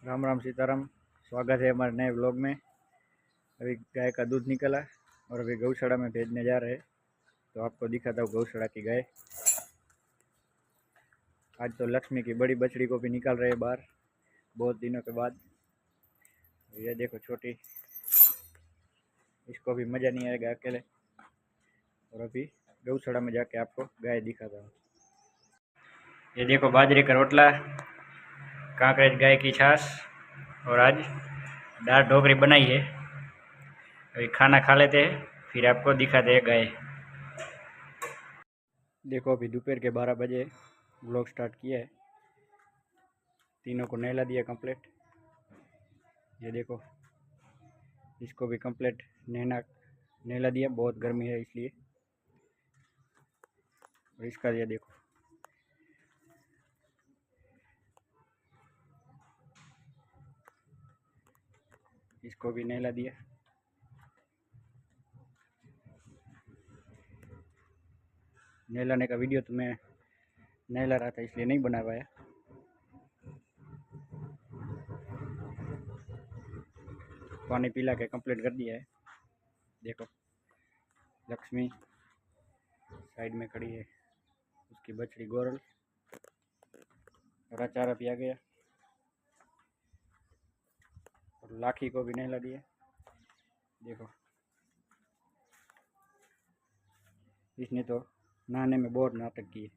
राम राम सीताराम। स्वागत है हमारे नए व्लॉग में। अभी गाय का दूध निकला और अभी गौशाला में भेजने जा रहे हैं, तो आपको दिखाता हूँ गौशाला की गाय। आज तो लक्ष्मी की बड़ी बछड़ी को भी निकाल रहे हैं बाहर बहुत दिनों के बाद। ये देखो छोटी, इसको भी मज़ा नहीं आएगा अकेले। और अभी गौशाला में जाके आपको गाय दिखाता हूँ। ये देखो बाजरे का रोटला, कांकरेज गाय की छाछ और आज दाल ढोकरी बनाई है। अभी खाना खा लेते हैं, फिर आपको दिखाते हैं गाय। देखो अभी दोपहर के 12 बजे व्लॉग स्टार्ट किया है। तीनों को नहला दिया कंप्लीट। ये देखो इसको भी कंप्लीट नहला दिया, बहुत गर्मी है इसलिए। और इसका ये देखो, इसको भी नहला दिया। नहलाने का वीडियो तो मैं नहला रहा था इसलिए नहीं बना पाया। पानी पिला के कंप्लीट कर दिया है। देखो लक्ष्मी साइड में खड़ी है, उसकी बछड़ी गोरल हरा चारा पिया गया। और लाठी को भी नहला दिया। देखो इसने तो नहाने में बहुत नाटक किए।